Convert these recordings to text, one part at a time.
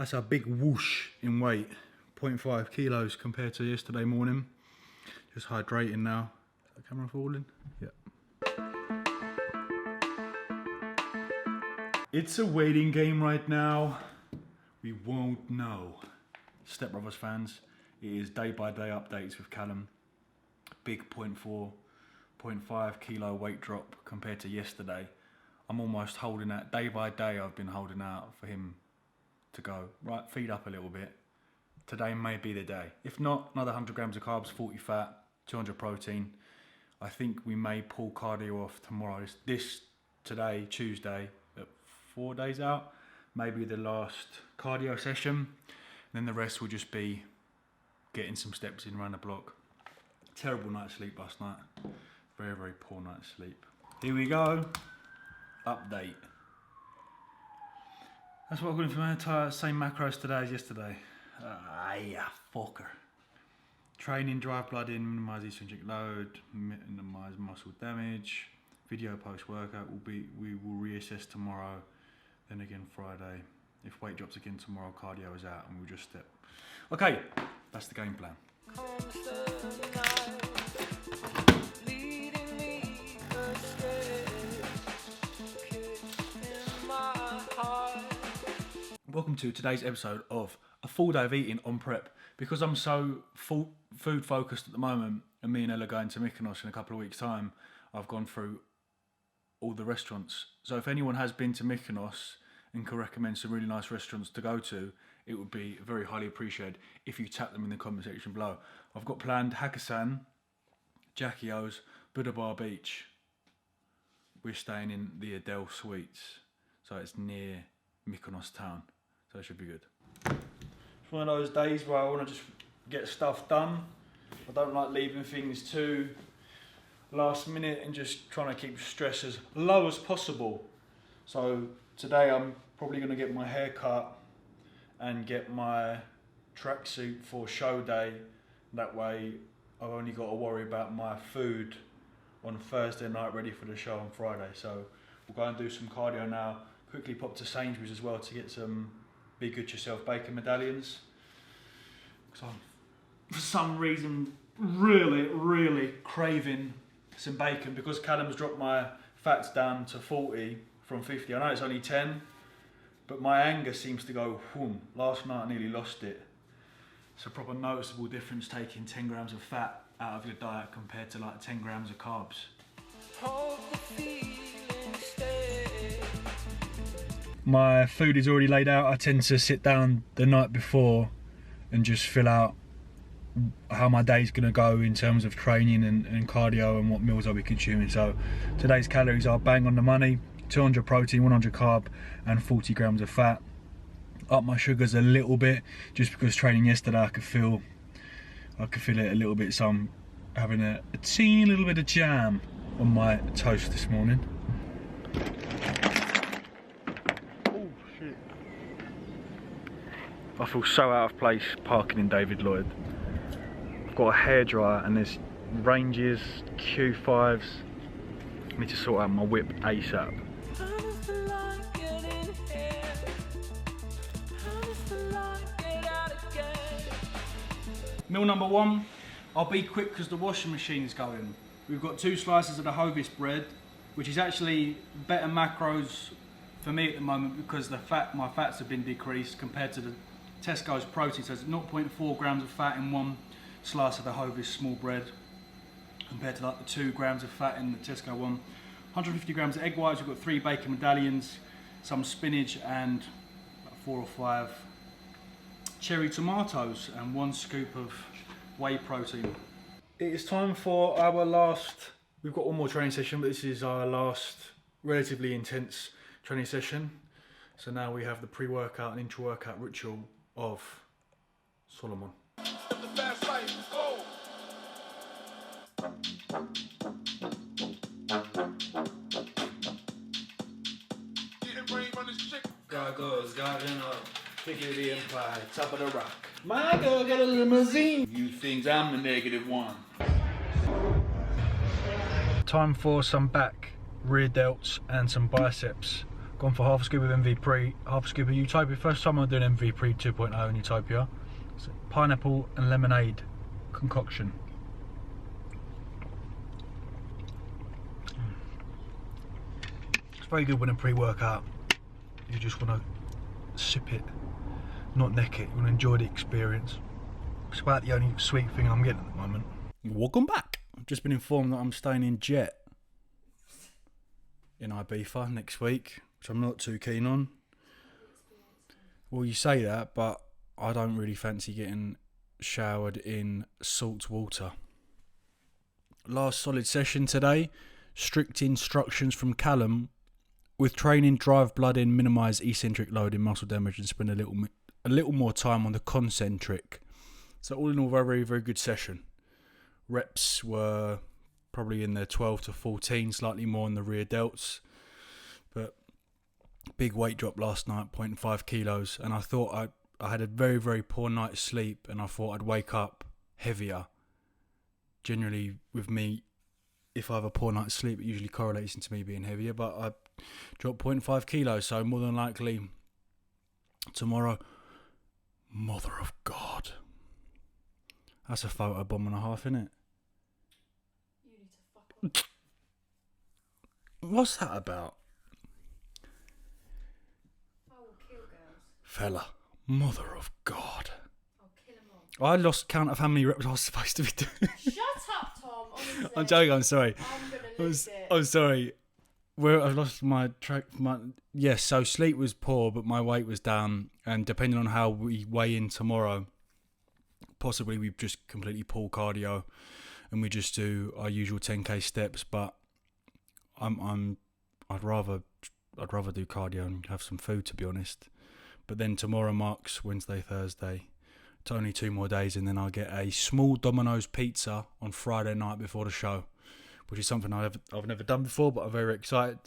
That's a big whoosh in weight, 0.5 kilos compared to yesterday morning. Just hydrating now. Is the camera falling? Yeah. It's a waiting game right now. We won't know. Step Brothers fans, it is day by day updates with Callum. Big 0.4, 0.5 kilo weight drop compared to yesterday. I'm almost holding out, day by day I've been holding out for him to go, right, feed up a little bit. Today may be the day. If not, another 100 grams of carbs, 40 fat, 200 protein. I think we may pull cardio off tomorrow. Today, Tuesday, 4 days out, maybe the last cardio session. And then the rest will just be getting some steps in around the block. Terrible night's sleep last night. Very, very poor night's sleep. Here we go. Update. That's what I'm going for my entire same macros today as yesterday. Yeah, fucker. Training, drive blood in, minimise eccentric load, minimise muscle damage. Video post workout we will reassess tomorrow. Then again Friday. If weight drops again tomorrow, cardio is out and we'll just step. Okay, that's the game plan. Welcome to today's episode of a full day of eating on prep. Because I'm so food focused at the moment, and me and Ella are going to Mykonos in a couple of weeks' time, I've gone through all the restaurants. So if anyone has been to Mykonos and can recommend some really nice restaurants to go to, it would be very highly appreciated if you tap them in the comment section below. I've got planned Hakkasan, Jackie O's, Buddha Bar Beach. We're staying in the Adele Suites, so it's near Mykonos town, so it should be good. It's one of those days where I want to just get stuff done. I don't like leaving things too last minute and just trying to keep stress as low as possible. So today I'm probably going to get my hair cut and get my tracksuit for show day. That way I've only got to worry about my food on Thursday night ready for the show on Friday. So we'll go and do some cardio now. Quickly pop to Sainsbury's as well to get some Be Good Yourself bacon medallions. Because I'm, for some reason, really craving some bacon because Callum's dropped my fats down to 40 from 50. I know it's only 10, but my anger seems to go whoom. Last night I nearly lost it. It's a proper noticeable difference taking 10 grams of fat out of your diet compared to like 10 grams of carbs. My food is already laid out. I tend to sit down the night before and just fill out how my day's gonna go in terms of training and cardio and what meals I'll be consuming. So today's calories are bang on the money. 200 protein, 100 carb and 40 grams of fat. Up my sugars a little bit just because training yesterday I could feel it a little bit, so I'm having a teeny little bit of jam on my toast this morning. Oh shit. I feel so out of place parking in David Lloyd. I've got a hairdryer and there's ranges, Q5s. I need to sort out my whip ASAP. Meal number one, I'll be quick because the washing machine is going. We've got 2 slices of the Hovis bread, which is actually better macros for me at the moment because my fats have been decreased compared to the Tesco's protein. So it's 0.4 grams of fat in 1 slice of the Hovis small bread compared to like the 2 grams of fat in the Tesco one. 150 grams of egg whites, we've got 3 bacon medallions, some spinach and 4 or 5 cherry tomatoes and 1 scoop of whey protein. It is time for our last, we've got one more training session, but this is our last relatively intense training session. So now we have the pre-workout and intra-workout ritual of Solomon. Gargoyles, garden up, Piccadilly Empire, top of the rock. My girl got a limousine. You think I'm the -1. Time for some back, rear delts and some biceps Gone for half a scoop of MVP, half a scoop of Utopia. First time I'm doing MVP 2.0 in Utopia. It's pineapple and lemonade concoction. It's very good when a pre-workout. You just want to sip it, not neck it. You want to enjoy the experience. It's about the only sweet thing I'm getting at the moment. Welcome back. I've just been informed that I'm staying in Jet in Ibiza next week, which I'm not too keen on. Well, you say that, but I don't really fancy getting showered in salt water. Last solid session today. Strict instructions from Callum. With training, drive blood in, minimise eccentric loading, muscle damage, and spend a little more time on the concentric. So all in all, very, very good session. Reps were probably in the 12 to 14, slightly more in the rear delts. But big weight drop last night, 0.5 kilos. And I thought I had a very, very poor night's sleep, and I thought I'd wake up heavier. Generally, with me, if I have a poor night's sleep, it usually correlates into me being heavier. But I dropped 0.5 kilos, so more than likely tomorrow, mother of God. That's a photo bomb and a half, innit? You need to fuck off. What's that about? I will kill girls. Fella, mother of God. I'll kill them all. I lost count of how many reps I was supposed to be doing. Shut up, Tom. Honestly. I'm joking, I'm sorry. I'm gonna lose it. I'm sorry. Where I lost my track. Yes, so sleep was poor, but my weight was down. And depending on how we weigh in tomorrow, possibly we just completely pull cardio and we just do our usual 10k steps. But I'd rather do cardio and have some food, to be honest. But then tomorrow marks Wednesday, Thursday. It's only 2 more days, and then I'll get a small Domino's pizza on Friday night before the show, which is something I've never done before, but I'm very excited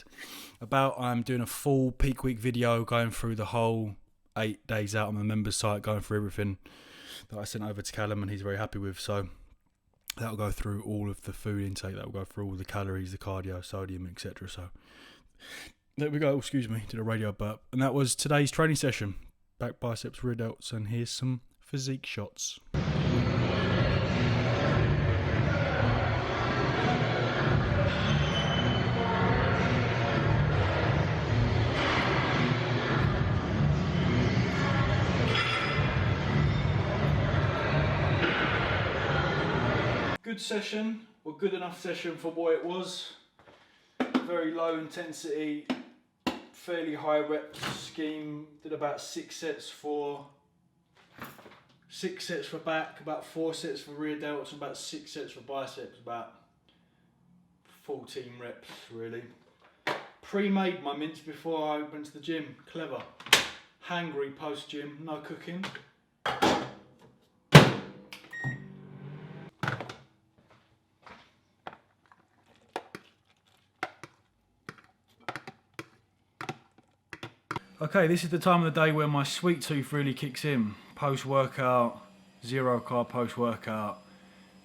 about. I'm doing a full peak week video going through the whole 8 days out on the members site, going through everything that I sent over to Callum and he's very happy with. So that'll go through all of the food intake, that'll go through all the calories, the cardio, sodium, etc. So there we go, excuse me, did a radio burp. And that was today's training session. Back, biceps, rear delts, and here's some physique shots. Good session, or good enough session for what it was. Very low intensity, fairly high rep scheme. Did about 6 sets for back, about 4 sets for rear delts, and about 6 sets for biceps. About 14 reps really. Pre-made my mince before I went to the gym. Clever. Hangry post gym, no cooking. Okay, this is the time of the day where my sweet tooth really kicks in. Post-workout, 0 carb post-workout.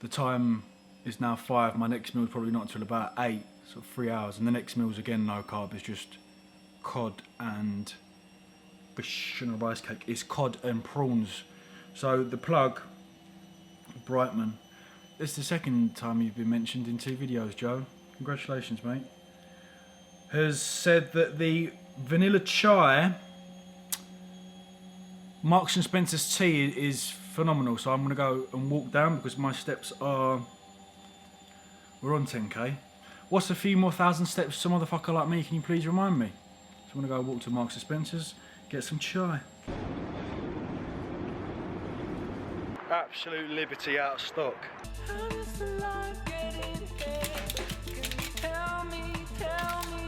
The time is now 5. My next meal's probably not till about 8, so 3 hours. And the next meal's again no carb. It's just cod and fish and a rice cake. It's cod and prawns. So the plug, Brightman. This is the second time you've been mentioned in 2 videos, Joe. Congratulations, mate. Has said that the vanilla chai Marks and Spencer's tea is phenomenal, so I'm going to go and walk down because my steps are... We're on 10k. What's a few more thousand steps to a motherfucker like me? Can you please remind me? So I'm going to go walk to Marks and Spencer's, get some chai. Absolute Liberty out of stock.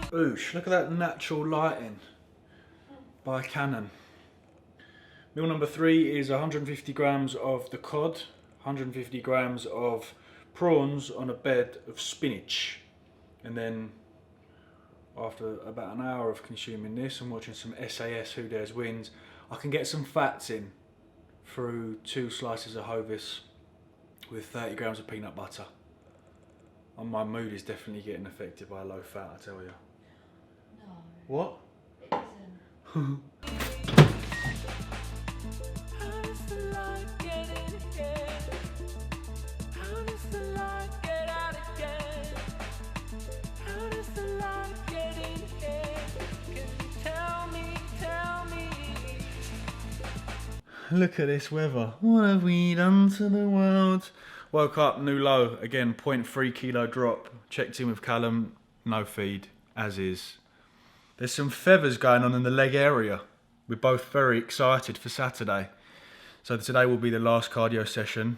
Oosh, look at that natural lighting by Canon. Meal number 3 is 150 grams of the cod, 150 grams of prawns on a bed of spinach. And then after about an hour of consuming this and watching some SAS Who Dares Wins, I can get some fats in through 2 slices of Hovis with 30 grams of peanut butter. And my mood is definitely getting affected by low fat, I tell you. No. What? It Look at this weather. What have we done to the world? Woke up, new low. Again, 0.3 kilo drop. Checked in with Callum. No feed, as is. There's some feathers going on in the leg area. We're both very excited for Saturday. So today will be the last cardio session.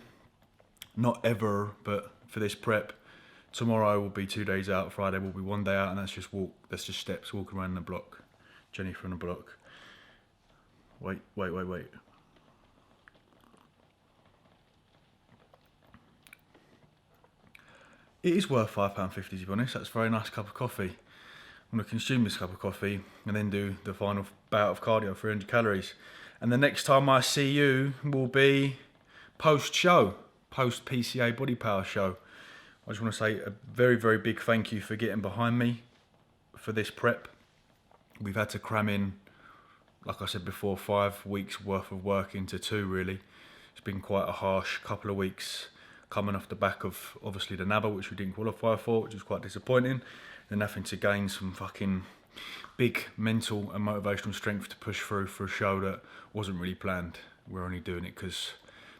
Not ever, but for this prep. Tomorrow will be 2 days out. Friday will be 1 day out, and that's just walk. That's just steps, walking around the block. Jenny from the block. Wait. It is worth £5.50 to be honest. That's a very nice cup of coffee. I'm going to consume this cup of coffee and then do the final bout of cardio, 300 calories. And the next time I see you will be post-show, post-PCA Body Power show. I just want to say a very, very big thank you for getting behind me for this prep. We've had to cram in, like I said before, 5 weeks worth of work into 2 really. It's been quite a harsh couple of weeks coming off the back of obviously the NABA, which we didn't qualify for, which was quite disappointing. Then having to gain some fucking big mental and motivational strength to push through for a show that wasn't really planned. We're only doing it because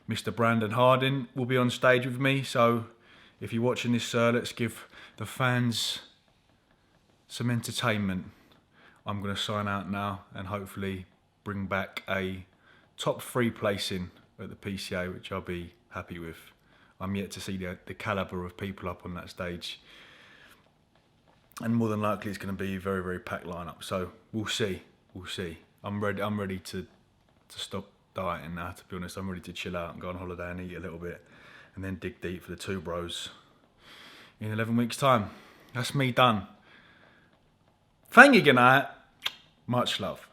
Mr. Brandon Harding will be on stage with me. So if you're watching this, sir, let's give the fans some entertainment. I'm going to sign out now and hopefully bring back a top 3 placing at the PCA, which I'll be happy with. I'm yet to see the calibre of people up on that stage. And more than likely it's going to be a very, very packed lineup. So we'll see. I'm ready to stop dieting now, to be honest. I'm ready to chill out and go on holiday and eat a little bit. And then dig deep for the 2 bros in 11 weeks' time. That's me done. Thank you, good night. Much love.